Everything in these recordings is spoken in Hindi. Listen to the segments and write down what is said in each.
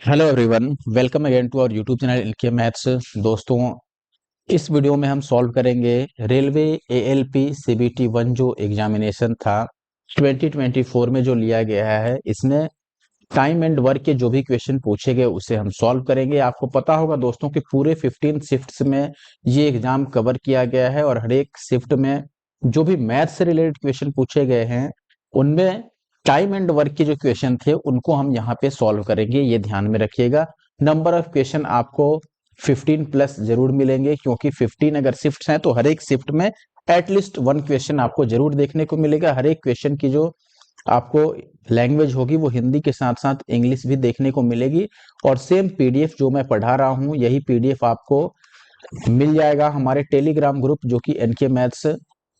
Hello everyone, welcome again to our YouTube channel इनके मैथ्स। दोस्तों, इस वीडियो में हम सॉल्व करेंगे रेलवे एएलपी सीबीटी 1 जो एग्जामिनेशन था 2024 में जो लिया गया है। इसमें टाइम एंड वर्क के जो भी क्वेश्चन पूछे गए उसे हम सॉल्व करेंगे। आपको पता होगा दोस्तों कि पूरे 15 शिफ्ट्स में ये एग्जाम कवर किया गया है और हर एक शिफ्ट में जो भी मैथ से रिलेटेड क्वेश्चन पूछे गए हैं उनमें टाइम एंड वर्क के जो क्वेश्चन थे उनको हम यहाँ पे सॉल्व करेंगे, ये ध्यान में रखिएगा। नंबर ऑफ क्वेश्चन आपको 15 प्लस जरूर मिलेंगे, क्योंकि 15 अगर शिफ्ट्स हैं तो हर एक शिफ्ट में एटलीस्ट वन क्वेश्चन आपको जरूर देखने को मिलेगा। हर एक क्वेश्चन की जो आपको लैंग्वेज होगी वो हिंदी के साथ साथ इंग्लिश भी देखने को मिलेगी। और सेम पीडीएफ जो मैं पढ़ा रहा हूँ यही पीडीएफ आपको मिल जाएगा हमारे टेलीग्राम ग्रुप जो कि एनके मैथ्स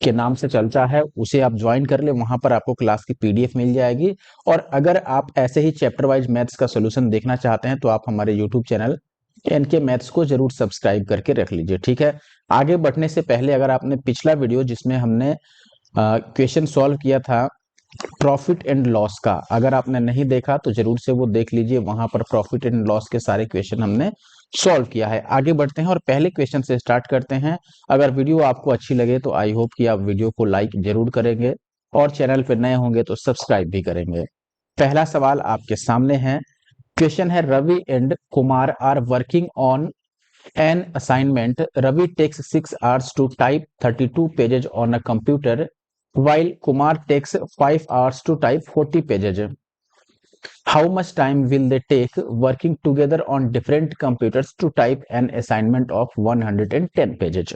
के नाम से चलता है। उसे आप ज्वाइन कर ले, वहां पर आपको क्लास की पीडीएफ मिल जाएगी। और अगर आप ऐसे ही चैप्टर वाइज मैथ्स का सोल्यूशन देखना चाहते हैं तो आप हमारे यूट्यूब चैनल एनके मैथ्स को जरूर सब्सक्राइब करके रख लीजिए, ठीक है। आगे बढ़ने से पहले अगर आपने पिछला वीडियो जिसमें हमने क्वेश्चन सॉल्व किया था प्रॉफिट एंड लॉस का, अगर आपने नहीं देखा तो जरूर से वो देख लीजिए। वहां पर प्रॉफिट एंड लॉस के सारे क्वेश्चन हमने सॉल्व किया है। आगे बढ़ते हैं और पहले क्वेश्चन से स्टार्ट करते हैं। अगर वीडियो आपको अच्छी लगे तो आई होप कि आप वीडियो को लाइक जरूर करेंगे और चैनल पर नए होंगे तो सब्सक्राइब भी करेंगे। पहला सवाल आपके सामने है। क्वेश्चन है, Ravi and Kumar are working on an assignment. Ravi takes 6 hours to type 32 pages on a computer, while Kumar takes 5 hours to type 40 pages. How much time will they take working together on different computers to type an assignment of 110 pages?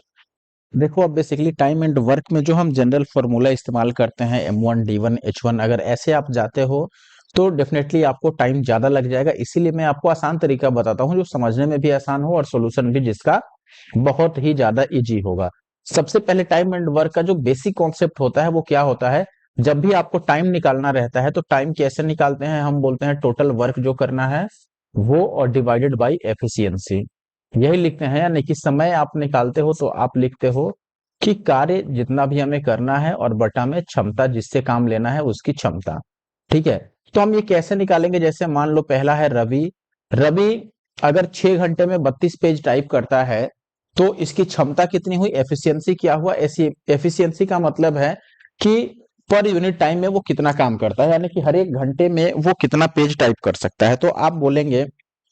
देखो, अब बेसिकली टाइम एंड वर्क में जो हम जनरल फॉर्मूला इस्तेमाल करते हैं M1 D1 H1, अगर ऐसे आप जाते हो तो डेफिनेटली आपको टाइम ज्यादा लग जाएगा। इसीलिए मैं आपको आसान तरीका बताता हूँ जो समझने में भी आसान हो और सोल्यूशन भी जिसका बहुत ही ज्यादा इजी होगा। सबसे पहले टाइम एंड वर्क का जो बेसिक कॉन्सेप्ट होता है वो क्या होता है। जब भी आपको टाइम निकालना रहता है तो टाइम कैसे निकालते हैं, हम बोलते हैं टोटल वर्क जो करना है वो और डिवाइडेड बाय एफिशिएंसी, यही लिखते हैं। यानी कि समय आप निकालते हो तो आप लिखते हो कि कार्य जितना भी हमें करना है और बटा में क्षमता, जिससे काम लेना है उसकी क्षमता, ठीक है। तो हम ये कैसे निकालेंगे, जैसे मान लो पहला है रवि। रवि अगर 6 घंटे में 32 पेज टाइप करता है तो इसकी क्षमता कितनी हुई, एफिशिएंसी क्या हुआ। ऐसी एफिशिएंसी का मतलब है कि पर यूनिट टाइम में वो कितना काम करता है, यानी कि हर एक घंटे में वो कितना पेज टाइप कर सकता है। तो आप बोलेंगे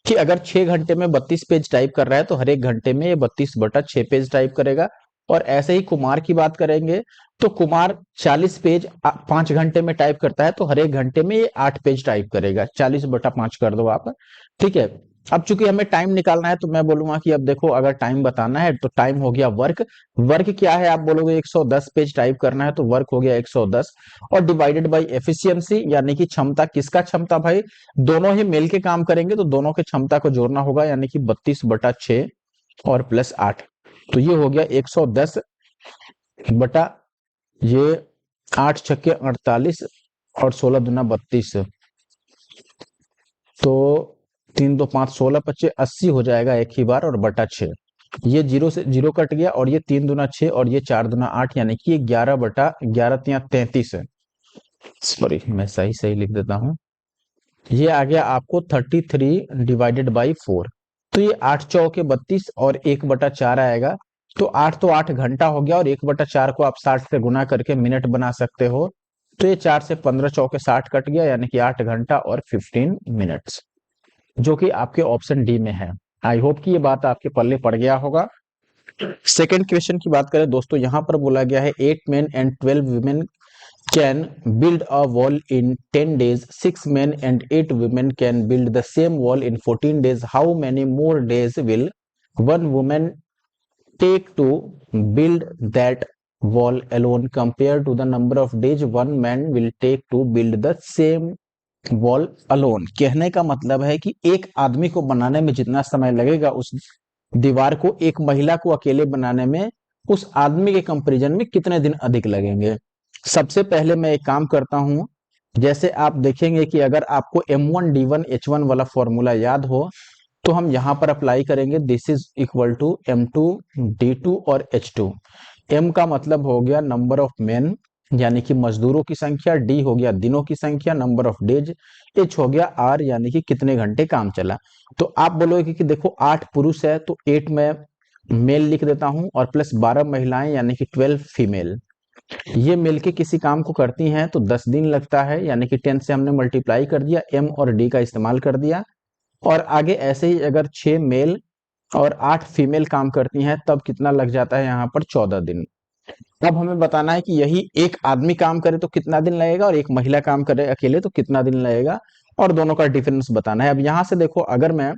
कि अगर 6 घंटे में 32 पेज टाइप कर रहा है तो हर एक घंटे में ये 32/6 पेज टाइप करेगा। और ऐसे ही कुमार की बात करेंगे तो कुमार 40 पेज 5 घंटे में टाइप करता है तो हर एक घंटे में ये 8 पेज टाइप करेगा। 40/5 कर दो आप, ठीक है। अब चूंकि हमें टाइम निकालना है तो मैं बोलूंगा कि अब देखो, अगर टाइम बताना है तो टाइम हो गया वर्क। वर्क क्या है, आप बोलोगे 110 पेज टाइप करना है तो वर्क हो गया 110, और डिवाइडेड बाय एफिशिएंसी यानी कि क्षमता। किसका क्षमता भाई, दोनों ही मिल के काम करेंगे तो दोनों की क्षमता को जोड़ना होगा, यानी कि 32/6 और प्लस 8। तो ये हो गया 110 बटा ये 8 छक्के 48 और 16 दूना 32। तो 3 2 5 16 25 80 हो जाएगा एक ही बार, और बटा 6। ये जीरो से जीरो कट गया और ये 3 दूना 6 और ये 4 दूना 8, यानी कि ये 11/11 33 है। सॉरी, मैं सही सही लिख देता हूँ। ये आ गया आपको 33/4। तो ये 8 चौके 32 और 1/4 आएगा। तो 8 तो 8 घंटा हो गया, और 1/4 को आप 60 से गुना करके मिनट बना सकते हो। तो ये 4 से 15 चौके 60 कट गया, यानी कि 8 घंटा और 15 मिनट्स, जो कि आपके ऑप्शन डी में है। आई होप कि ये बात आपके पल्ले पड़ गया होगा। सेकेंड क्वेश्चन की बात करें दोस्तों, यहां पर बोला गया है 8 main and 12 women can build a wall in 10 days. 6 men and 8 women can build the same wall in 14 days. How many more days will one woman take to build that wall alone compared to the number of days one man will take to build the same wall alone? कहने का मतलब है कि एक आदमी को बनाने में जितना समय लगेगा उस दीवार को एक महिला को अकेले बनाने में उस आदमी के कंपैरिजन में कितने दिन अधिक लगेंगे। सबसे पहले मैं एक काम करता हूं, जैसे आप देखेंगे कि अगर आपको M1 D1 H1 वाला फॉर्मूला याद हो तो हम यहां पर अप्लाई करेंगे। This is equal to M2 D2 और H2। M का मतलब हो गया नंबर ऑफ मेन, यानी कि मजदूरों की संख्या, डी हो गया दिनों की संख्या, नंबर ऑफ डेज, एच हो गया आर यानी कि कितने घंटे काम चला। तो आप बोलोगे कि देखो 8 पुरुष है तो 8 में मेल लिख देता हूं और प्लस 12 महिलाएं यानी कि 12 फीमेल, ये मिलके किसी काम को करती हैं तो 10 दिन लगता है, यानी कि 10 से हमने मल्टीप्लाई कर दिया, एम और डी का इस्तेमाल कर दिया। और आगे ऐसे ही अगर 6 मेल और 8 फीमेल काम करती हैं तब कितना लग जाता है यहाँ पर 14 दिन। अब हमें बताना है कि यही एक आदमी काम करे तो कितना दिन लगेगा और एक महिला काम करे अकेले तो कितना दिन लगेगा, और दोनों का डिफरेंस बताना है। अब यहाँ से देखो अगर मैं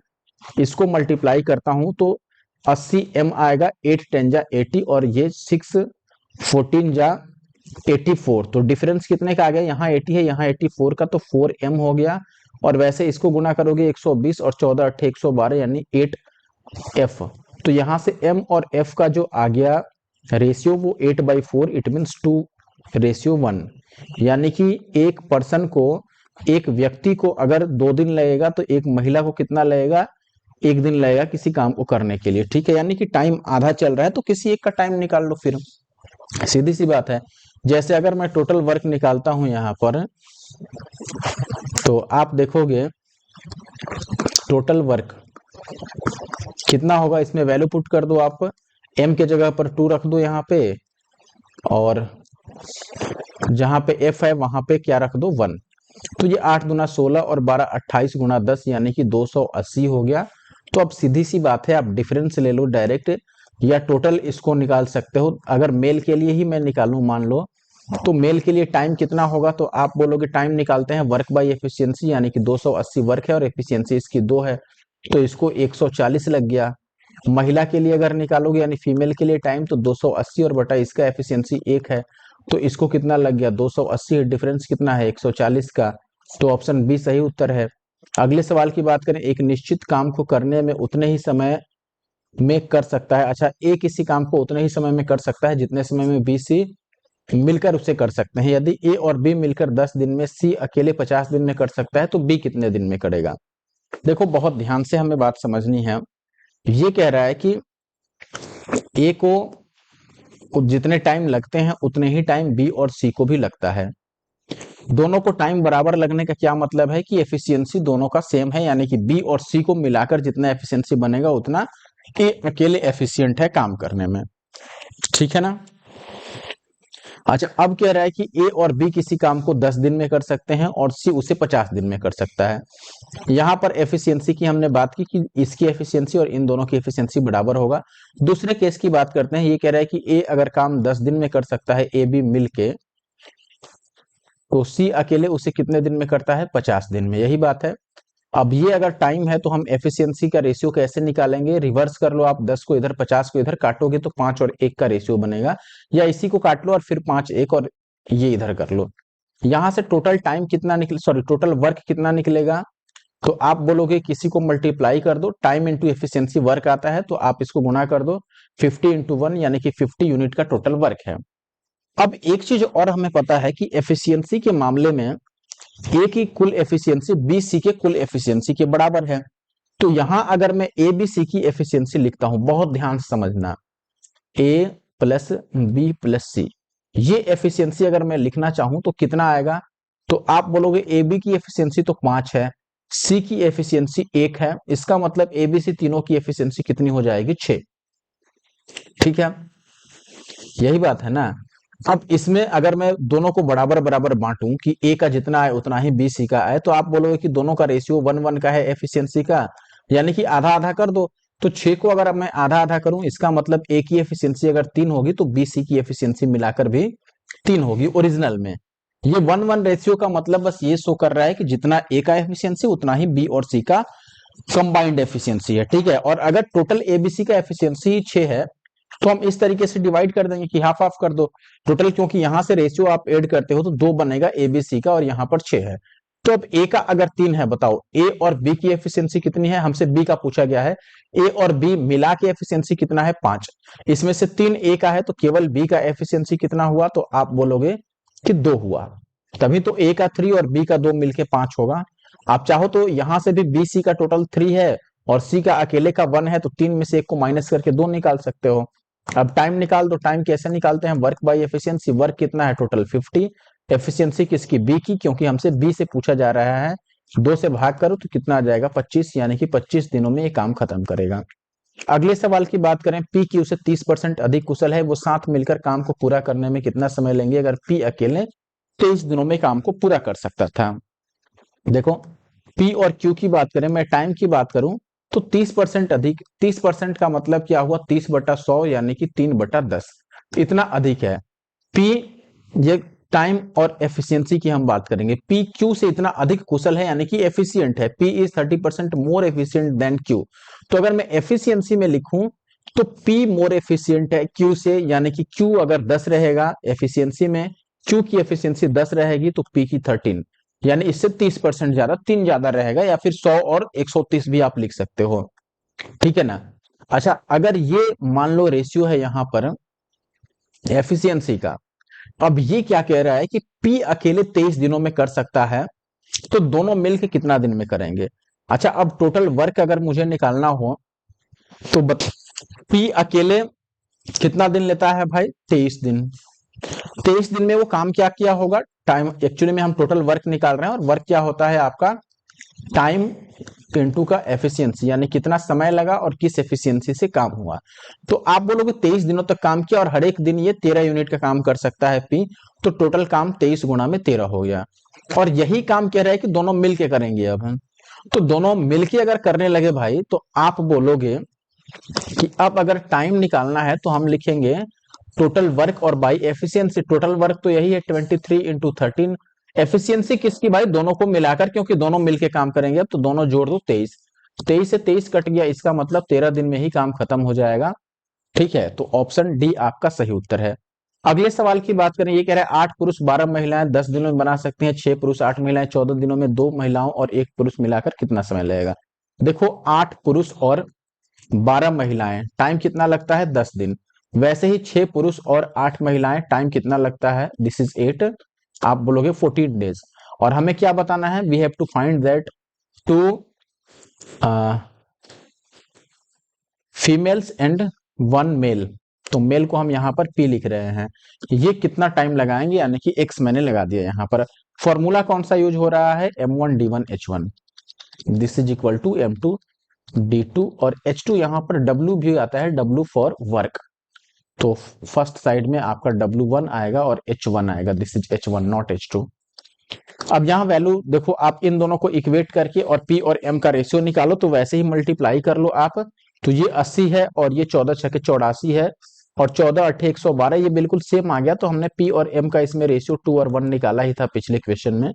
इसको मल्टीप्लाई करता हूं तो 80 एम आएगा, 8 10 जा 80 और ये 6 14 जा 84, तो डिफरेंस कितने का आ गया, यहाँ 80 है यहाँ 84 का, तो 4 एम हो गया। और वैसे इसको गुना करोगे 120 और 14 अट्ठे 112 यानी 8 एफ। तो यहां से एम और एफ का जो आ गया रेशियो वो 8/4, इट मीन्स 2:1, यानी कि एक पर्सन को, एक व्यक्ति को अगर 2 दिन लगेगा तो एक महिला को कितना लगेगा, 1 दिन लगेगा किसी काम को करने के लिए। ठीक है, यानी कि टाइम आधा चल रहा है तो किसी एक का टाइम निकाल लो, फिर सीधी सी बात है। जैसे अगर मैं टोटल वर्क निकालता हूं यहां पर, तो आप देखोगे टोटल वर्क कितना होगा, इसमें वैल्यू पुट कर दो आप, एम के जगह पर 2 रख दो यहाँ पे, और जहां पे एफ है वहां पे क्या रख दो 1। तो ये 8 गुना 16 और 12 28 गुना 10 यानी कि 280 हो गया। तो अब सीधी सी बात है, आप डिफरेंस ले लो डायरेक्ट या टोटल इसको निकाल सकते हो। अगर मेल के लिए ही मैं निकालूं मान लो, तो मेल के लिए टाइम कितना होगा, तो आप बोलोगे टाइम निकालते हैं वर्क बाय एफिशिएंसी, यानी कि 280 वर्क है और एफिशिएंसी इसकी 2 है तो इसको 140 लग गया। महिला के लिए अगर निकालोगे यानी फीमेल के लिए टाइम, तो 280 और बटा इसका एफिशिएंसी 1 है तो इसको कितना लग गया 280, डिफरेंस कितना है 140 का। तो ऑप्शन बी सही उत्तर है। अगले सवाल की बात करें, एक निश्चित काम को करने में उतने ही समय में कर सकता है, अच्छा ए किसी काम को उतने ही समय में कर सकता है जितने समय में बी सी मिलकर उसे कर सकते हैं। यदि ए और बी मिलकर 10 दिन में, सी अकेले 50 दिन में कर सकता है तो बी कितने दिन में करेगा। देखो बहुत ध्यान से हमें बात समझनी है। ये कह रहा है कि ए को जितने टाइम लगते हैं उतने ही टाइम बी और सी को भी लगता है। दोनों को टाइम बराबर लगने का क्या मतलब है कि एफिशिएंसी दोनों का सेम है, यानी कि बी और सी को मिलाकर जितना एफिशिएंसी बनेगा उतना ए अकेले एफिशिएंट है काम करने में। ठीक है ना। अच्छा अब कह रहा है कि ए और बी किसी काम को 10 दिन में कर सकते हैं और सी उसे 50 दिन में कर सकता है। यहां पर एफिशिएंसी की हमने बात की कि इसकी एफिशिएंसी और इन दोनों की एफिशिएंसी बराबर होगा। दूसरे केस की बात करते हैं, ये कह रहा है कि ए अगर काम 10 दिन में कर सकता है ए बी मिलके, तो सी अकेले उसे कितने दिन में करता है 50 दिन में, यही बात है। अब ये अगर टाइम है तो हम एफिशिएंसी का रेशियो कैसे निकालेंगे, रिवर्स कर लो आप, 10 को इधर 50 को इधर काटोगे तो 5 और 1 का रेशियो बनेगा, या इसी को काट लो और फिर 5 1 और ये इधर कर लो। यहां से टोटल टाइम कितना निकले, सॉरी टोटल वर्क कितना निकलेगा, तो आप बोलोगे किसी को मल्टीप्लाई कर दो, टाइम इंटू एफिशिएंसी वर्क आता है तो आप इसको गुना कर दो, 50 इंटू 1 यानी कि 50 यूनिट का टोटल वर्क है। अब एक चीज और हमें पता है कि एफिशिएंसी के मामले में ए की कुल एफिशिएंसी बी सी के कुल एफिशिएंसी के बराबर है। तो यहां अगर मैं ए बी सी की एफिशिएंसी लिखता हूं, बहुत ध्यान से समझना, ए प्लस बी प्लस सी, ये एफिशिएंसी अगर मैं लिखना चाहूं तो कितना आएगा, तो आप बोलोगे ए बी की एफिशिएंसी तो 5 है, सी की एफिशिएंसी 1 है, इसका मतलब ए बी सी तीनों की एफिशिएंसी कितनी हो जाएगी 6। ठीक है, यही बात है ना। अब इसमें अगर मैं दोनों को बराबर बराबर बांटूं कि ए का जितना है उतना ही बी सी का है, तो आप बोलोगे कि दोनों का रेशियो 1:1 का है एफिशिएंसी का, यानी कि आधा आधा कर दो। तो 6 को अगर मैं आधा आधा करूं, इसका मतलब ए की एफिशिएंसी अगर 3 होगी तो बी सी की एफिशिएंसी मिलाकर भी 3 होगी ओरिजिनल में। ये 1:1 रेशियो का मतलब बस ये शो कर रहा है कि जितना ए का एफिशिएंसी उतना ही बी और सी का कंबाइंड एफिशिएंसी है। ठीक है, और अगर टोटल एबीसी का एफिशिएंसी 6 है तो हम इस तरीके से डिवाइड कर देंगे कि हाफ हाफ कर दो टोटल, क्योंकि यहां से रेशियो आप ऐड करते हो तो 2 बनेगा एबीसी का और यहां पर 6 है। तो अब ए का अगर 3 है, बताओ ए और बी की एफिशिएंसी कितनी है, हमसे बी का पूछा गया है। ए और बी मिला के एफिशिएंसी कितना है 5, इसमें से 3 ए का है तो केवल बी का एफिशिएंसी कितना हुआ, तो आप बोलोगे कि 2 हुआ। तभी तो ए का 3 और बी का 2 मिलके 5 होगा। आप चाहो तो यहां से भी बी सी का टोटल 3 है और सी का अकेले का 1 है, तो 3 में से 1 को माइनस करके 2 निकाल सकते हो। अब टाइम निकाल दो। टाइम कैसे निकालते हैं? Work by efficiency. वर्क कितना है टोटल? 50। एफिशिएंसी किसकी? बी की, क्योंकि हमसे बी से पूछा जा रहा है। 2 से भाग करो तो कितना आ जाएगा? 25, यानी कि 25 दिनों में ये काम खत्म करेगा। अगले सवाल की बात करें, पी क्यू से 30% अधिक कुशल है, वो साथ मिलकर काम को पूरा करने में कितना समय लेंगे? अगर पी अकेले 23 दिनों में काम को पूरा कर सकता था। देखो, पी और क्यू की बात करें, मैं टाइम की बात करूं तो 30% अधिक। 30% का मतलब क्या हुआ? 30/100, यानी कि 3/10, इतना अधिक है। पी, ये टाइम और एफिशिएंसी की हम बात करेंगे। पी क्यू से इतना अधिक कुशल है, यानी कि एफिशिएंट है। P is 30% more efficient then Q. तो अगर मैं एफिशिएंसी में लिखूं तो पी मोर एफिशिएंट है क्यू से, यानी कि क्यू अगर 10 रहेगा एफिशिएंसी में, क्यू की एफिशिएंसी 10 रहेगी तो पी की 13, यानी इससे 30% ज्यादा, 3 ज्यादा रहेगा, या फिर 100 और 130 भी आप लिख सकते हो। ठीक है ना? अच्छा, अगर ये मान लो रेशियो है यहां पर एफिशिएंसी का, अब ये क्या कह रहा है कि पी अकेले 23 दिनों में कर सकता है, तो दोनों मिलकर कितना दिन में करेंगे? अच्छा, अब टोटल वर्क अगर मुझे निकालना हो तो पी अकेले कितना दिन लेता है भाई? 23 दिन। 23 दिन में वो काम क्या किया होगा? टाइम, एक्चुअली में हम टोटल वर्क निकाल रहे हैं, और वर्क क्या होता है आपका? टाइम इंटू का एफिशिएंसी, यानी कितना समय लगा और किस एफिशिएंसी से काम हुआ। तो आप बोलोगे 23 दिनों तक काम किया और हर एक दिन ये 13 यूनिट का काम कर सकता है पी, तो टोटल काम 23 गुणा में 13 हो गया। और यही काम कह रहा है कि दोनों मिलके करेंगे अब हम। तो दोनों मिलके अगर करने लगे भाई, तो आप बोलोगे कि अब अगर टाइम निकालना है तो हम लिखेंगे टोटल वर्क और बाई एफिशिएंसी। टोटल वर्क तो यही है 23 × 13। एफिशिएंसी किसकी भाई? दोनों को मिलाकर, क्योंकि दोनों मिलके काम करेंगे। अब तो दोनों जोड़ दो 23। 23 से 23 कट गया, इसका मतलब 13 दिन में ही काम खत्म हो जाएगा। ठीक है, तो ऑप्शन डी आपका सही उत्तर है। अगले सवाल की बात करें, ये कह रहा है 8 पुरुष 12 महिलाएं 10 दिनों में बना सकते हैं, 6 पुरुष 8 महिलाएं 14 दिनों में, 2 महिलाओं और 1 पुरुष मिलाकर कितना समय लगेगा? देखो, 8 पुरुष और 12 महिलाएं, टाइम कितना लगता है? 10 दिन। वैसे ही 6 पुरुष और 8 महिलाएं, टाइम कितना लगता है? दिस इज 8, आप बोलोगे 14 डेज। और हमें क्या बताना है? We have to find that two females and 1 male. तो मेल को हम यहाँ पर पी लिख रहे हैं। ये कितना टाइम लगाएंगे, यानी कि एक्स मैंने लगा दिया यहाँ पर। फॉर्मूला कौन सा यूज हो रहा है? M1D1H1, this is equal to M2D2, और H2 यहाँ पर W भी आता है, W फॉर वर्क। तो फर्स्ट साइड में आपका W1 आएगा और H1 आएगा, this is H1 not H2। अब यहाँ वैल्यू देखो, आप इन दोनों को इक्वेट करके और P और M का रेशियो निकालो, तो वैसे ही मल्टीप्लाई कर लो आप। तो ये 80 है और ये 14 छके 84 है, और 14 8 112, ये बिल्कुल सेम आ गया। तो हमने P और M का इसमें रेशियो 2 और 1 निकाला ही था पिछले क्वेश्चन में।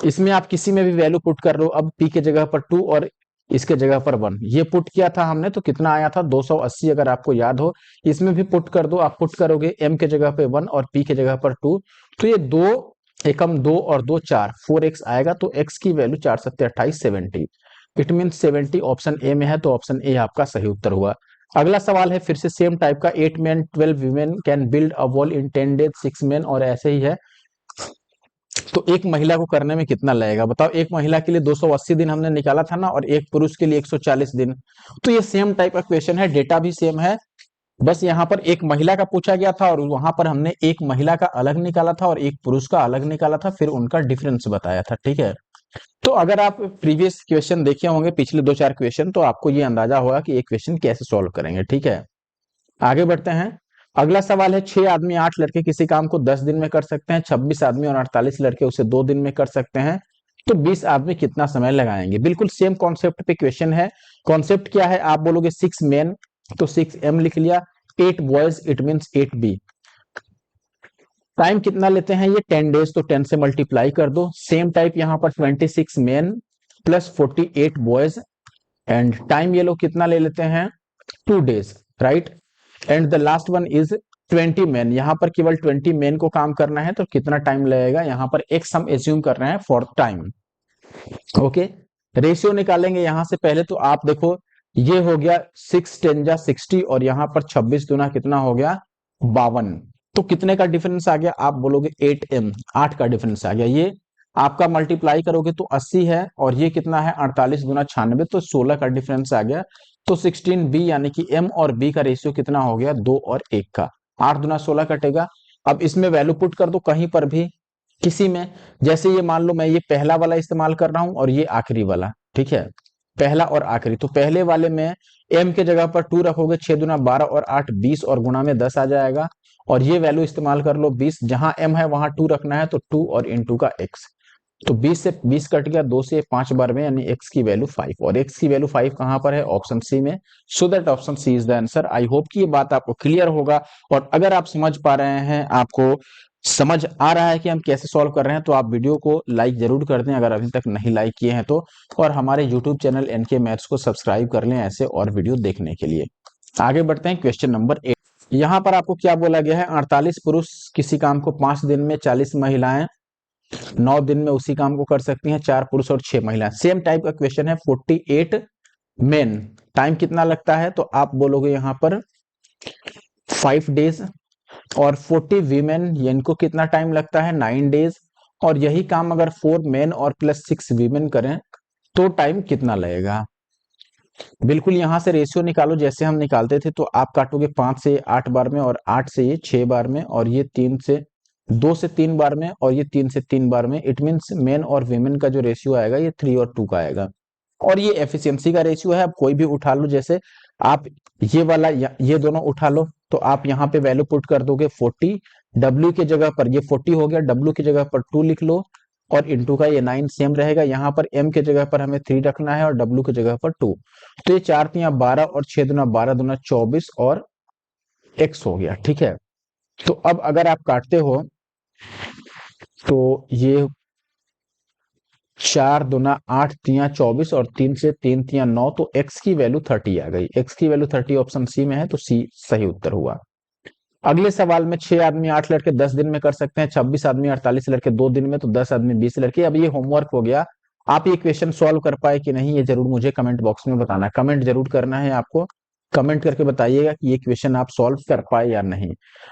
इसमें आप किसी में भी वैल्यू पुट कर लो। अब P के जगह पर 2 और इसके जगह पर 1, ये पुट किया था हमने, तो कितना आया था? 280, अगर आपको याद हो। इसमें भी पुट कर दो, आप पुट करोगे M के जगह पे 1 और P के जगह पर 2, तो ये 2 एकम 2 और 2 4, 4x आएगा। तो x की value 4 7 28 70, it mean 70 option A में है। तो ऑप्शन ए आपका सही उत्तर हुआ। अगला सवाल है फिर से सेम टाइप का, 8 men 12 women can build a wall in 10 days, 6 men, और ऐसे ही है। तो एक महिला को करने में कितना लगेगा बताओ? एक महिला के लिए 280 दिन हमने निकाला था ना, और एक पुरुष के लिए 140 दिन। तो ये सेम टाइप का क्वेश्चन है, डेटा भी सेम है, बस यहाँ पर एक महिला का पूछा गया था और वहां पर हमने एक महिला का अलग निकाला था और एक पुरुष का अलग निकाला था, फिर उनका डिफरेंस बताया था। ठीक है, तो अगर आप प्रीवियस क्वेश्चन देखे होंगे, पिछले 2 4 क्वेश्चन, तो आपको ये अंदाजा होगा कि ये क्वेश्चन कैसे सॉल्व करेंगे। ठीक है, आगे बढ़ते हैं। अगला सवाल है, 6 आदमी 8 लड़के किसी काम को 10 दिन में कर सकते हैं, 26 आदमी और 48 लड़के उसे 2 दिन में कर सकते हैं, तो 20 आदमी कितना समय लगाएंगे? बिल्कुल सेम कॉन्सेप्ट पे क्वेश्चन है। कॉन्सेप्ट क्या है? आप बोलोगे 6 मेन, तो 6M लिख लिया, 8 boys, it means 8B। Time कितना लेते हैं ये? 10 डेज, तो 10 से मल्टीप्लाई कर दो। सेम टाइप यहाँ पर 26 main plus 48 boys, and time ये लोग कितना ले लेते हैं? 2 days, right. And the last one is 20 main, यहाँ पर केवल 20 मेन को काम करना है, तो कितना टाइम लगेगा? यहाँ पर एक्स हम एज्यूम कर रहे हैं फॉर टाइम। ओके, रेशियो निकालेंगे यहाँ से पहले, तो आप देखो ये हो गया 6 10 जा 60, और यहाँ पर 26 दुना कितना हो गया? 52। तो कितने का डिफरेंस आ गया? आप बोलोगे 8M, 8 का डिफरेंस आ गया। ये आपका मल्टीप्लाई करोगे तो 80 है, और ये कितना है 48 गुना 96, तो 16 का डिफरेंस आ गया। तो 16B यानी कि M और B का रेशियो कितना हो गया 2 और 1 का। 8 दुना 16 कटेगा। अब इसमें वैल्यू पुट कर दो कहीं पर भी, किसी में। जैसे ये मान लो मैं ये पहला वाला इस्तेमाल कर रहा हूं और ये आखिरी वाला, ठीक है, पहला और आखिरी। तो पहले वाले में M के जगह पर 2 रखोगे, 6 दुना 12 और 8 20 और गुणा में 10 आ जाएगा। और ये वैल्यू इस्तेमाल कर लो 20, जहां M है वहां 2 रखना है, तो 2 और इंटू का x। तो 20 से 20 कट गया, 2 से 5 बार में, यानी x की वैल्यू 5, और x की वैल्यू 5 कहां पर है ऑप्शन सी में। So that option C is the answer. I hope कि ये बात आपको क्लियर होगा, और अगर आप समझ पा रहे हैं, आपको समझ आ रहा है कि हम कैसे सॉल्व कर रहे हैं, तो आप वीडियो को लाइक जरूर कर दें अगर अभी तक नहीं लाइक किए हैं तो, और हमारे यूट्यूब चैनल एनके मैथ्स को सब्सक्राइब कर लें ऐसे और वीडियो देखने के लिए। आगे बढ़ते हैं क्वेश्चन नंबर 8। यहाँ पर आपको क्या बोला गया है, 48 पुरुष किसी काम को 5 दिन में, 40 महिलाएं 9 दिन में उसी काम को कर सकती हैं, 4 पुरुष और 6 महिलाएं। सेम टाइप का क्वेश्चन है, 48 मेन, टाइम कितना लगता है, तो आप बोलोगे यहाँ पर 5 डेज, और 40 वीमेन, इनको कितना टाइम लगता है 9 डेज, और यही काम अगर 4 मेन और प्लस 6 वीमेन करें तो टाइम कितना लगेगा। बिल्कुल यहां से रेशियो निकालो जैसे हम निकालते थे, तो आप काटोगे 5 से 8 बार में, और 8 से ये 6 बार में, और ये 2 से 3 बार में, और ये 3 से 3 बार में। इट मीन्स मेन और वीमेन का जो रेशियो आएगा ये 3 और 2 का आएगा। और ये एफिशिएंसी का रेशियो है, आप कोई भी उठा लो, जैसे आप ये वाला ये दोनों उठा लो, तो आप यहाँ पे वैल्यू पुट कर दोगे 40, W की जगह पर ये 40 हो गया, W की जगह पर 2 लिख लो, और इंटू का ये 9 सेम रहेगा। यहाँ पर M के जगह पर हमें 3 रखना है, और W की जगह पर 2। तो ये 4 तिया 12 और 6 दुना 12 दुना 24 और x हो गया, ठीक है। तो अब अगर आप काटते हो तो ये 4 दुना 8 तिया 24, और 3 से 3 तिया 9, तो x की वैल्यू 30 आ गई। x की वैल्यू 30 ऑप्शन सी में है, तो सी सही उत्तर हुआ। अगले सवाल में 6 आदमी 8 लड़के 10 दिन में कर सकते हैं, 26 आदमी 48 लड़के 2 दिन में, तो 10 आदमी 20 लड़के। अब ये होमवर्क हो गया, आप ये क्वेश्चन सॉल्व कर पाए कि नहीं, ये जरूर मुझे कमेंट बॉक्स में बताना है। कमेंट जरूर करना है आपको, कमेंट करके बताइएगा कि ये क्वेश्चन आप सॉल्व कर पाए या नहीं।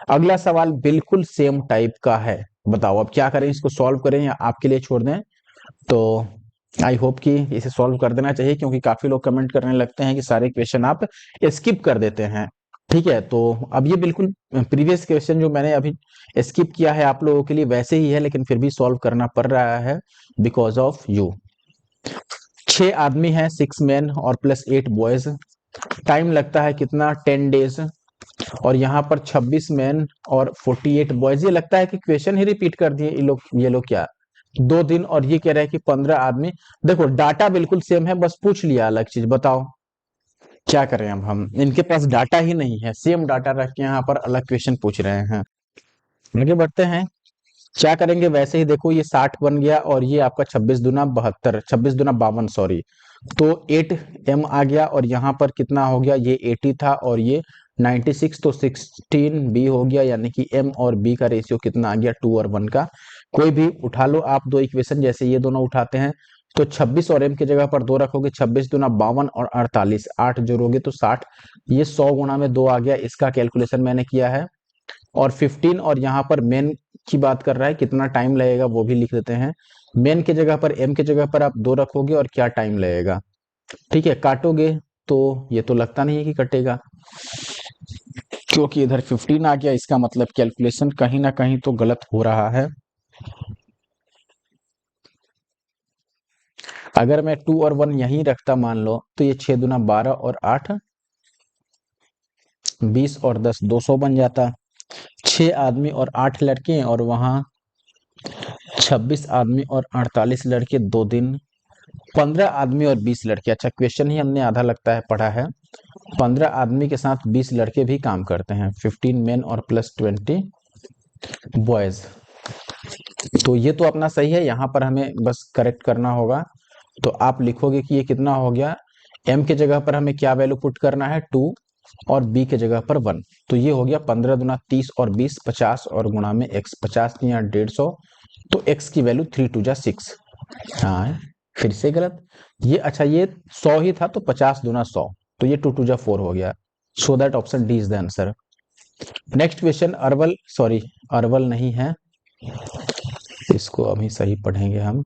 अगला सवाल बिल्कुल सेम टाइप का है, बताओ अब क्या करें, इसको सॉल्व करें या आपके लिए छोड़ दें। तो आई होप कि इसे सॉल्व कर देना चाहिए, क्योंकि काफी लोग कमेंट करने लगते हैं कि सारे क्वेश्चन आप स्किप कर देते हैं, ठीक है। तो अब ये बिल्कुल प्रीवियस क्वेश्चन जो मैंने अभी स्किप किया है आप लोगों के लिए वैसे ही है, लेकिन फिर भी सॉल्व करना पड़ रहा है बिकॉज ऑफ यू। 6 आदमी हैं, 6 मैन और प्लस 8 बॉयज। टाइम लगता है कितना 10 डेज, और यहाँ पर 26 मैन और 48 बॉयज। ये लगता है कि क्वेश्चन ही रिपीट कर दिए ये लोग क्या, 2 दिन, और ये कह रहे हैं कि 15 आदमी। देखो डाटा बिल्कुल सेम है, बस पूछ लिया अलग चीज, बताओ क्या करें। अब हम इनके पास डाटा ही नहीं है, सेम डाटा रख के यहाँ पर अलग क्वेश्चन पूछ रहे हैं। आगे बढ़ते हैं, क्या करेंगे वैसे ही। देखो ये 60 बन गया, और ये आपका 26 दुना 72, 26 दुना 52 सॉरी, तो 8 M आ गया, और यहाँ पर कितना हो गया, ये 80 था और ये 96, तो 16 B हो गया, यानी कि M और B का रेशियो कितना आ गया 2 और 1 का। कोई भी उठा लो आप दो इक्वेशन, जैसे ये दोनों उठाते हैं, तो 26 और M की जगह पर 2 रखोगे, 26 दुना 52 और 48, 8 जोड़ोगे तो 60, ये 100 गुणा में 2 आ गया, इसका कैलकुलेशन मैंने किया है। और 15, और यहाँ पर मेन की बात कर रहा है, कितना टाइम लगेगा वो भी लिख देते हैं। मेन की जगह पर M की जगह पर आप 2 रखोगे, और क्या टाइम लगेगा, ठीक है। काटोगे तो ये तो लगता नहीं है कि कटेगा, क्योंकि इधर 15 आ गया, इसका मतलब कैलकुलेशन कहीं ना कहीं तो गलत हो रहा है। अगर मैं 2 और 1 यहीं रखता मान लो, तो ये 6 दुना 12 और 8 20 और 10 200 बन जाता। 6 आदमी और 8 लड़के, और वहां 26 आदमी और 48 लड़के 2 दिन, 15 आदमी और 20 लड़के। अच्छा क्वेश्चन ही हमने आधा लगता है पढ़ा है। 15 आदमी के साथ 20 लड़के भी काम करते हैं, 15 मेन और प्लस 20 बॉयज। तो ये तो अपना सही है, यहाँ पर हमें बस करेक्ट करना होगा। तो आप लिखोगे कि ये कितना हो गया, M के जगह पर हमें क्या वैल्यू पुट करना है 2, और B के जगह पर 1। तो ये हो गया 15 दुना 30 और 20 50, और गुणा में x, 50 या 150, तो x की वैल्यू 3 2 जा 6। हाँ फिर से गलत, ये अच्छा ये 100 ही था, तो 50 दुना 100, तो ये 2 2 जा 4 हो गया। सो that option D is the answer. Next question, Arwal, sorry Arwal नहीं है, इसको अभी सही पढ़ेंगे हम।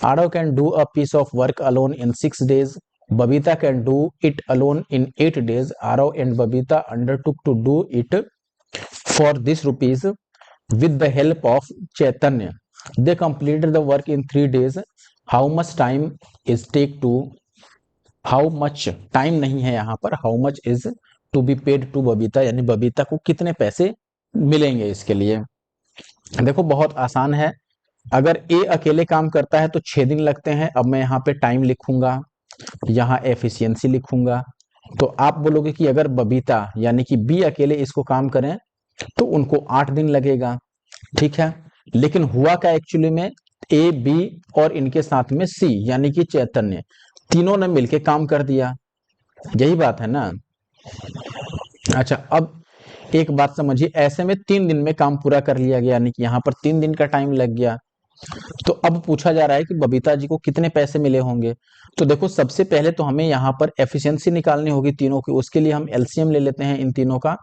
Arav can do a piece of work alone in 6 days. Babita can do it alone in 8 days. Arav and Babita undertook to do it for this rupees with the help of Chaitanya. They completed the work in 3 days. How much time is take to how much time नहीं है यहाँ पर, how much is to be paid to Babita, यानी बबीता को कितने पैसे मिलेंगे इसके लिए। देखो बहुत आसान है, अगर ए अकेले काम करता है तो 6 दिन लगते हैं। अब मैं यहाँ पे टाइम लिखूंगा, यहाँ एफिशिएंसी लिखूंगा, तो आप बोलोगे कि अगर बबीता यानी कि बी अकेले इसको काम करें तो उनको 8 दिन लगेगा, ठीक है। लेकिन हुआ क्या एक्चुअली में, ए बी और इनके साथ में सी यानी कि चैतन्य, तीनों ने मिलके काम कर दिया, यही बात है ना। अच्छा अब एक बात समझिए, ऐसे में 3 दिन में काम पूरा कर लिया गया, यानी कि यहाँ पर 3 दिन का टाइम लग गया। तो अब पूछा जा रहा है कि बबीता जी को कितने पैसे मिले होंगे। तो देखो सबसे पहले तो हमें यहाँ पर एफिशिएंसी निकालनी होगी तीनों की, उसके लिए हम एलसीएम ले लेते हैं इन तीनों का।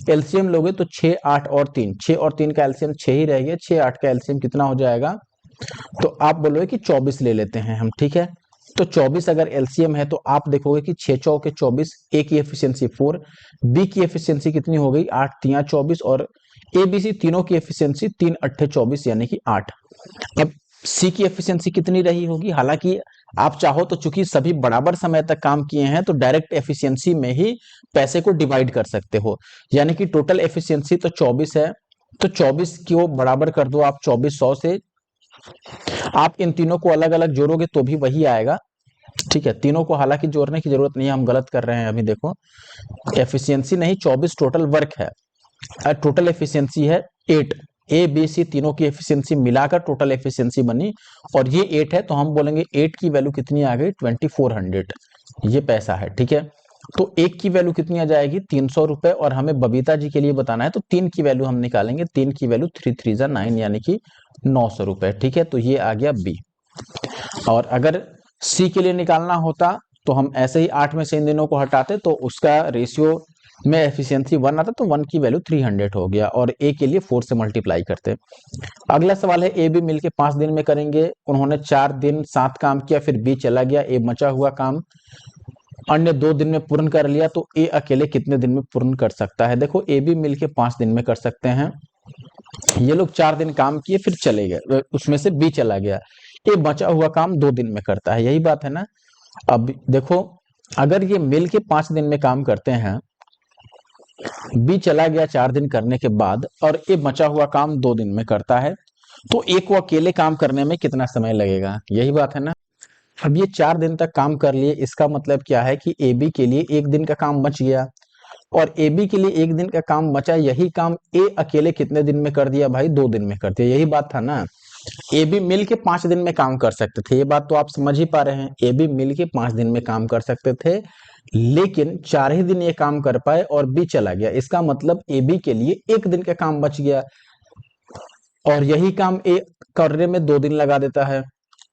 एलसीएम लोगे तो 6, 8 और 3, 6 और 3 का एलसीएम 6 ही रह गया, 6, 8 का एलसीएम कितना हो जाएगा, तो आप बोलोगे कि 24 ले लेते हैं हम, ठीक है। तो 24 अगर एलसीएम है तो आप देखोगे कि 6 चौके 24, ए की एफिशिएंसी 4, बी की एफिशिएंसी कितनी हो गई 8 तिया 24 और ए बी सी तीनों की एफिशिएंसी 3 अट्ठे 24 यानी कि 8। अब सी की एफिशिएंसी कितनी रही होगी, हालांकि आप चाहो तो चूंकि सभी बराबर समय तक काम किए हैं तो डायरेक्ट एफिशिएंसी में ही पैसे को डिवाइड कर सकते हो, यानी कि टोटल एफिशिएंसी तो 24 है, तो 24 को बराबर कर दो आप 2400 से। आप इन तीनों को अलग अलग जोड़ोगे तो भी वही आएगा, ठीक है। तीनों को हालांकि जोड़ने की जरूरत नहीं है, हम गलत कर रहे हैं। अभी देखो एफिशिएंसी नहीं 24 टोटल वर्क है, टोटल एफिशिएंसी है 8, ए बी सी तीनों की एफिशिएंसी मिलाकर टोटल एफिशिएंसी बनी और ये 8 है, तो हम बोलेंगे 8 की वैल्यू कितनी आ गई 2400, ये पैसा है, ठीक है। तो एक की वैल्यू कितनी आ जाएगी 300 रुपए, और हमें बबीता जी के लिए बताना है तो 3 की वैल्यू हम निकालेंगे, 3 की वैल्यू 3 3 जा 9 यानी कि 900 रुपए, ठीक है। तो ये आ गया बी। और अगर सी के लिए निकालना होता तो हम ऐसे ही 8 में से इन दिनों को हटाते तो उसका रेशियो में एफिशिएंसी 1 आता, तो 1 की वैल्यू 300 हो गया, और ए के लिए 4 से मल्टीप्लाई करते। अगला सवाल है ए बी मिलके 5 दिन में करेंगे, उन्होंने 4 दिन 7 काम किया, फिर बी चला गया, ए बचा हुआ काम अन्य 2 दिन में पूर्ण कर लिया, तो ए अकेले कितने दिन में पूर्ण कर सकता है। देखो ए बी मिलके 5 दिन में कर सकते हैं, ये लोग 4 दिन काम किए फिर चले गए, उसमें से बी चला गया, ये बचा हुआ काम 2 दिन में करता है, यही बात है ना। अब देखो अगर ये मिल के 5 दिन में काम करते हैं, बी चला गया 4 दिन करने के बाद, और ये बचा हुआ काम 2 दिन में करता है, तो ए को अकेले काम करने में कितना समय लगेगा, यही बात है ना। अब ये 4 दिन तक काम कर लिए, इसका मतलब क्या है कि ए बी के लिए 1 दिन का काम बच गया, और ए बी के लिए 1 दिन का काम बचा, यही काम ए अकेले कितने दिन में कर दिया भाई 2 दिन में कर दिया, यही बात था ना। ए बी मिल के 5 दिन में काम कर सकते थे, ये बात तो आप समझ ही पा रहे हैं, ए बी मिल के 5 दिन में काम कर सकते थे, लेकिन 4 ही दिन ये काम कर पाए और बी चला गया, इसका मतलब ए बी के लिए 1 दिन का काम बच गया, और यही काम ए करने में 2 दिन लगा देता है।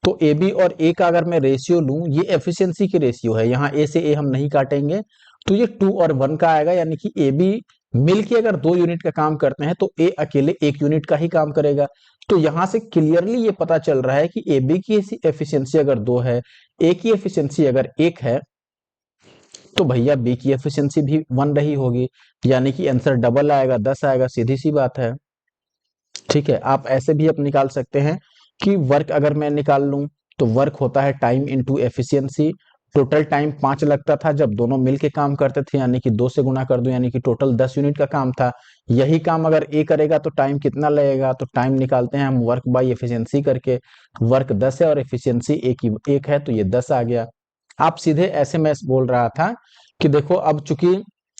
तो ए बी और ए का अगर मैं रेशियो लूं, ये एफिशिएंसी की रेशियो है, यहाँ ए से ए हम नहीं काटेंगे, तो ये 2 और 1 का आएगा, यानी कि ए बी मिलके अगर 2 यूनिट का काम करते हैं तो ए अकेले 1 यूनिट का ही काम करेगा। तो यहां से क्लियरली ये पता चल रहा है कि ए बी की एफिशिएंसी अगर 2 है, ए की एफिशिएंसी अगर 1 है, तो भैया बी की एफिशिएंसी भी 1 रही होगी, यानी कि आंसर डबल आएगा, 10 आएगा, सीधी सी बात है, ठीक है। आप ऐसे भी आप निकाल सकते हैं कि वर्क अगर मैं निकाल लूं तो वर्क होता है time into efficiency, total time 5 लगता था जब दोनों मिलके काम करते थे, यानी कि 2 से गुना कर दो, यानी कि टोटल 10 यूनिट का काम था। यही काम अगर ए करेगा तो टाइम कितना लगेगा, तो टाइम निकालते हैं हम वर्क बाय एफिशिएंसी करके, वर्क 10 है और एफिशिएंसी एक है, तो ये 10 आ गया। आप सीधे ऐसे मैं बोल रहा था कि देखो अब चूंकि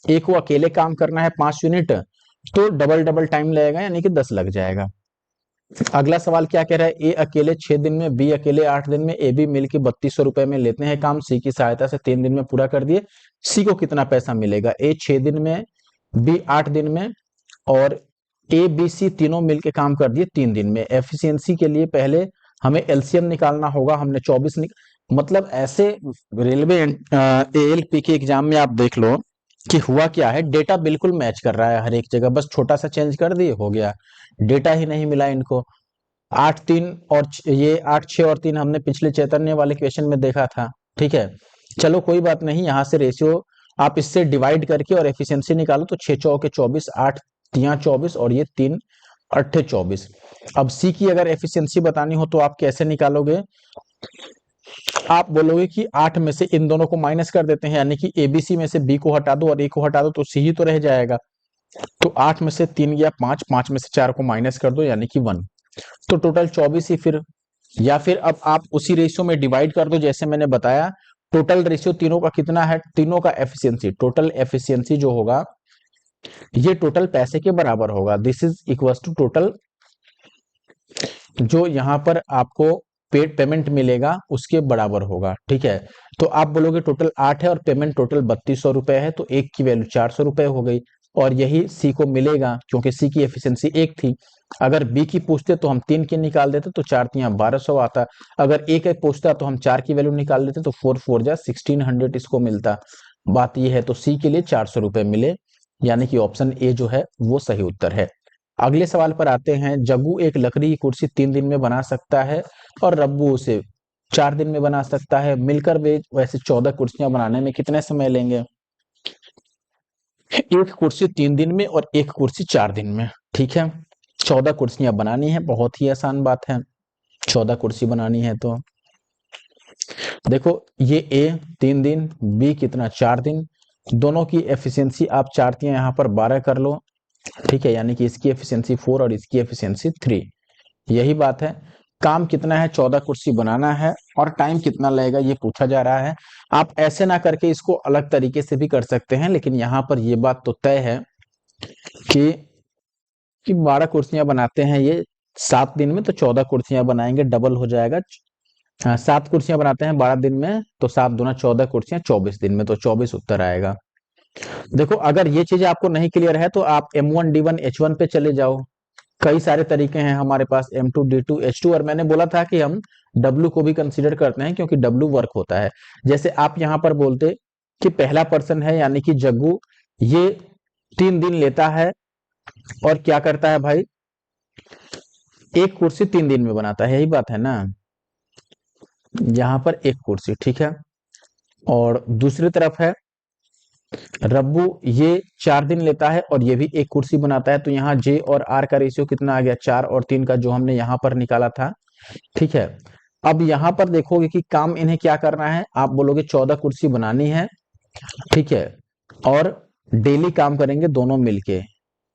ए को अकेले काम करना है 5 यूनिट, तो डबल डबल टाइम लगेगा, यानी कि 10 लग जाएगा। अगला सवाल क्या कह रहा है, ए अकेले 6 दिन में, बी अकेले 8 दिन में, ए बी मिलकर 3200 रुपए में लेते हैं काम, सी की सहायता से 3 दिन में पूरा कर दिए, सी को कितना पैसा मिलेगा। ए 6 दिन में, बी 8 दिन में, और ए बी सी तीनों मिलके काम कर दिए 3 दिन में। एफिशिएंसी के लिए पहले हमें एलसीएम निकालना होगा, हमने 24 मतलब ऐसे रेलवे एएलपी के एग्जाम में आप देख लो, कि हुआ क्या है, डेटा बिल्कुल मैच कर रहा है हर एक जगह, बस छोटा सा चेंज कर दिए हो गया, डेटा ही नहीं मिला इनको। 8 3 और ये 8 6 और 3 हमने पिछले चैतन्य वाले क्वेश्चन में देखा था। ठीक है, चलो कोई बात नहीं, यहाँ से रेशियो आप इससे डिवाइड करके और एफिशिएंसी निकालो तो 6 चौके 24, 8 तिया 24 और ये 3 अट्ठे 24। अब सी की अगर एफिशिएंसी बतानी हो तो आप कैसे निकालोगे, आप बोलोगे कि 8 में से इन दोनों को माइनस कर देते हैं, यानी कि एबीसी में से बी को हटा दो और ए को हटा दो तो सी ही तो रह जाएगा। तो 8 में से 3 गया 5, 5 में से 4 को माइनस कर दो यानी कि 1, तो टोटल 24 ही फिर। या फिर अब आप उसी रेशियो में डिवाइड कर दो जैसे मैंने बताया, टोटल रेशियो तीनों का कितना है, तीनों का एफिशिएंसी, टोटल एफिशिएंसी जो होगा ये टोटल पैसे के बराबर होगा। This is equal to total जो यहाँ पर आपको पेड पेमेंट मिलेगा उसके बराबर होगा। ठीक है, तो आप बोलोगे टोटल 8 है और पेमेंट टोटल 3200 रुपए है, तो एक की वैल्यू 400 रुपए हो गई और यही सी को मिलेगा क्योंकि सी की एफिशिएंसी 1 थी। अगर बी की पूछते तो हम 3 की निकाल देते तो 4 तिया 1200 आता, अगर ए का पूछता तो हम 4 की वैल्यू निकाल देते तो 4 4 जा 1600 इसको मिलता। बात यह है, तो सी के लिए 400 रुपए मिले, यानी कि ऑप्शन ए जो है वो सही उत्तर है। अगले सवाल पर आते हैं। जग्गू एक लकड़ी की कुर्सी 3 दिन में बना सकता है और रब्बू उसे 4 दिन में बना सकता है, मिलकर वे वैसे 14 कुर्सियां बनाने में कितने समय लेंगे। एक कुर्सी 3 दिन में और एक कुर्सी 4 दिन में। ठीक है, 14 कुर्सियां बनानी है, बहुत ही आसान बात है, 14 कुर्सी बनानी है। तो देखो ये ए 3 दिन, बी कितना 4 दिन, दोनों की एफिशिएंसी आप चारतियां यहाँ पर 12 कर लो। ठीक है, यानी कि इसकी एफिशिएंसी 4 और इसकी एफिशिएंसी 3, यही बात है। काम कितना है, 14 कुर्सी बनाना है और टाइम कितना लगेगा ये पूछा जा रहा है। आप ऐसे ना करके इसको अलग तरीके से भी कर सकते हैं, लेकिन यहाँ पर ये बात तो तय है कि 12 कुर्सियां बनाते हैं ये 7 दिन में, तो 14 कुर्सियां बनाएंगे, डबल हो जाएगा। 7 कुर्सियां बनाते हैं 12 दिन में, तो 7 दूना 14 कुर्सियां 24 दिन में, तो 24 उत्तर आएगा। देखो अगर ये चीजें आपको नहीं क्लियर है तो आप M1 D1 H1 पे चले जाओ, कई सारे तरीके हैं हमारे पास, M2 D2 H2, और मैंने बोला था कि हम W को भी कंसीडर करते हैं क्योंकि W वर्क होता है। जैसे आप यहां पर बोलते कि पहला पर्सन है यानी कि जग्गू, ये 3 दिन लेता है और क्या करता है भाई, एक कुर्सी 3 दिन में बनाता है, यही बात है ना, यहां पर एक कुर्सी। ठीक है, और दूसरी तरफ है रब्बू, ये 4 दिन लेता है और ये भी एक कुर्सी बनाता है, तो यहाँ जे और आर का रेशियो कितना आ गया, 4 और 3 का, जो हमने यहाँ पर निकाला था। ठीक है, अब यहाँ पर देखोगे कि काम इन्हें क्या करना है, आप बोलोगे 14 कुर्सी बनानी है। ठीक है, और डेली काम करेंगे दोनों मिलके।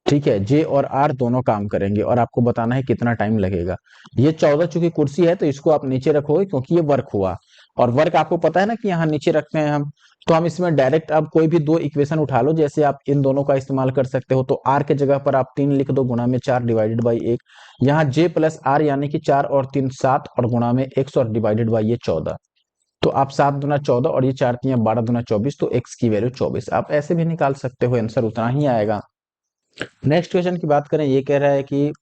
ठीक है, जे और आर दोनों काम करेंगे और आपको बताना है कितना टाइम लगेगा। ये 14 चूंकि कुर्सी है तो इसको आप नीचे रखोगे क्योंकि ये वर्क हुआ, और वर्क आपको पता है ना कि यहाँ नीचे रखते हैं हम, तो हम इसमें डायरेक्ट अब कोई भी दो इक्वेशन उठा लो, जैसे आप इन दोनों का इस्तेमाल कर सकते हो, तो आर के जगह पर आप 3 लिख दो, गुणा में 4 डिवाइडेड बाई 1, यहाँ जे प्लस आर यानी कि 4 और 3 7 और गुणा में x और डिवाइडेड बाई ये 14, तो आप 7 दूना 14 और ये 4 तिया 12 दूना 24, तो x की वैल्यू 24, आप ऐसे भी निकाल सकते हो, आंसर उतना ही आएगा। नेक्स्ट क्वेश्चन की बात करें, ये कह रहा है कि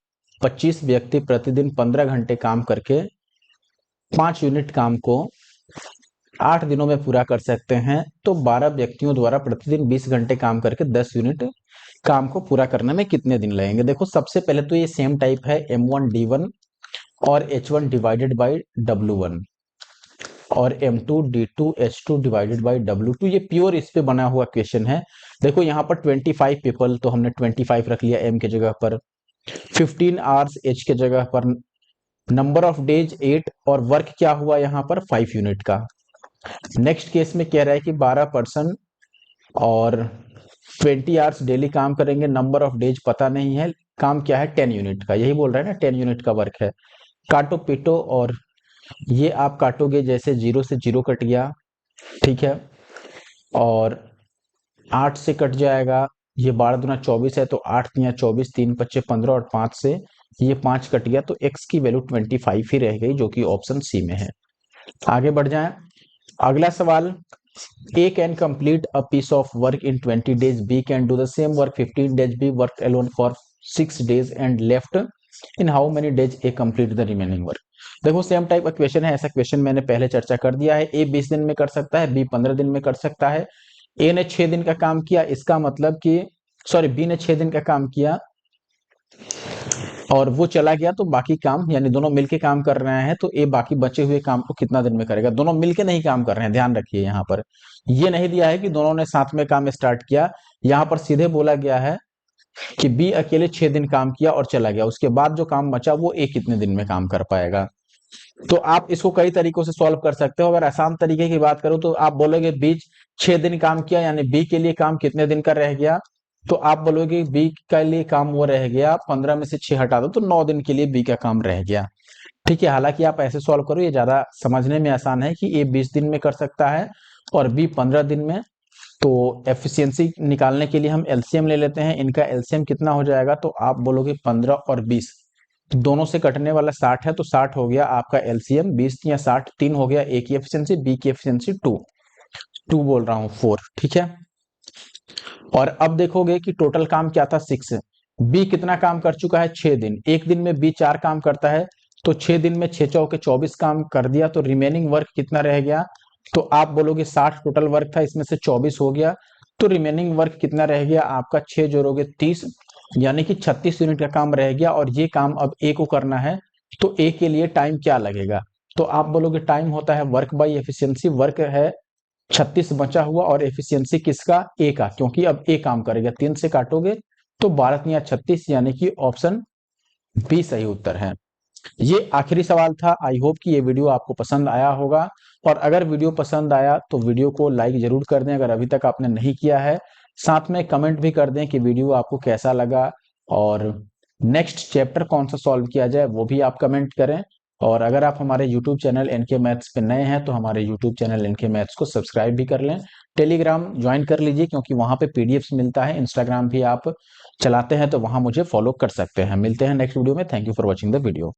25 व्यक्ति प्रतिदिन 15 घंटे काम करके 5 यूनिट काम को 8 दिनों में पूरा कर सकते हैं, तो 12 व्यक्तियों द्वारा प्रतिदिन 20 घंटे काम करके 10 यूनिट काम को पूरा करने में कितने दिन लगेंगे। देखो सबसे पहले तो ये सेम टाइप है, M1 D1 और H1 डिवाइडेड बाई W1 और M2 D2 H2 divided by W2, ये प्योर इस पे बना हुआ क्वेश्चन है। देखो यहाँ पर 25 पीपल, तो हमने 25 रख लिया M के जगह पर, 15 आवर्स H के जगह पर, नंबर ऑफ डेज 8 और वर्क क्या हुआ यहाँ पर 5 यूनिट का। नेक्स्ट केस में कह रहा है कि 12 पर्सन और 20 आवर्स डेली काम करेंगे, नंबर ऑफ डेज पता नहीं है, काम क्या है 10 यूनिट का, यही बोल रहा है ना 10 यूनिट का वर्क है। काटो पीटो, और ये आप काटोगे जैसे 0 से 0 कट गया। ठीक है, और 8 से कट जाएगा, ये 12 दूना 24 है, तो 8 तिया 24, 3 पच्चे 15 और 5 से ये 5 कट गया, तो x की वैल्यू 25 ही रह गई, जो कि ऑप्शन सी में है। आगे बढ़ जाएं। अगला सवाल, A can complete a piece of work in 20 days, B can do the same work 15 days, B worked alone for 6 days and left, in how many days A complete the remaining work। देखो सेम टाइप का क्वेश्चन है, ऐसा क्वेश्चन मैंने पहले चर्चा कर दिया है। A 20 दिन में कर सकता है, B 15 दिन में कर सकता है, ए ने 6 दिन का काम किया, इसका मतलब कि सॉरी बी ने 6 दिन का काम किया और वो चला गया, तो बाकी काम यानी दोनों मिलके काम कर रहे हैं, तो ए बाकी बचे हुए काम को कितना दिन में करेगा। दोनों मिलके नहीं काम कर रहे हैं, ध्यान रखिए यहाँ पर ये नहीं दिया है कि दोनों ने साथ में काम स्टार्ट किया। यहाँ पर सीधे बोला गया है कि बी अकेले 6 दिन काम किया और चला गया, उसके बाद जो काम बचा वो ए कितने दिन में काम कर पाएगा। तो आप इसको कई तरीकों से सॉल्व कर सकते हो। अगर आसान तरीके की बात करो तो आप बोलोगे बी 6 दिन काम किया, यानी बी के लिए काम कितने दिन का रह गया, तो आप बोलोगे बी के लिए काम वो रह गया 15 में से 6 हटा दो तो 9 दिन के लिए बी का काम रह गया। ठीक है, हालांकि आप ऐसे सॉल्व करो, ये ज्यादा समझने में आसान है कि ए 20 दिन में कर सकता है और बी 15 दिन में। तो एफिशिएंसी निकालने के लिए हम एलसीएम ले लेते हैं, इनका एलसीएम कितना हो जाएगा, तो आप बोलोगे 15 और 20, दोनों से कटने वाला 60 है, तो 60 हो गया आपका एलसीएम। 20 या 60, 3 हो गया, ए की एफिशिएंसी, बी की एफिशिएंसी 2 बोल रहा हूं 4। ठीक है, और अब देखोगे कि टोटल काम क्या था 6। बी कितना काम कर चुका है 6 दिन, एक दिन में बी 4 काम करता है, तो 6 दिन में 6 चौके 24 काम कर दिया, तो रिमेनिंग वर्क कितना रह गया, तो आप बोलोगे 60 टोटल वर्क था, इसमें से 24 हो गया, तो रिमेनिंग वर्क कितना रह गया आपका 6 जोड़ोगे 30, यानी कि 36 यूनिट का काम रह गया। और ये काम अब ए को करना है, तो ए के लिए टाइम क्या लगेगा, तो आप बोलोगे टाइम होता है वर्क बाई एफिशिएंसी, वर्क है 36 बचा हुआ और एफिशिएंसी किसका, ए का, क्योंकि अब ए काम करेगा, 3 से काटोगे तो 12 या 36, यानी कि ऑप्शन बी सही उत्तर है। ये आखिरी सवाल था। आई होप कि ये वीडियो आपको पसंद आया होगा, और अगर वीडियो पसंद आया तो वीडियो को लाइक जरूर कर दें अगर अभी तक आपने नहीं किया है, साथ में कमेंट भी कर दें कि वीडियो आपको कैसा लगा और नेक्स्ट चैप्टर कौन सा सॉल्व किया जाए वो भी आप कमेंट करें। और अगर आप हमारे YouTube चैनल एनके मैथ्स पे नए हैं तो हमारे YouTube चैनल एनके मैथ्स को सब्सक्राइब भी कर लें, टेलीग्राम ज्वाइन कर लीजिए क्योंकि वहां पे पीडीएफ्स मिलता है, इंस्टाग्राम भी आप चलाते हैं तो वहां मुझे फॉलो कर सकते हैं। मिलते हैं नेक्स्ट वीडियो में, thank you for watching the video.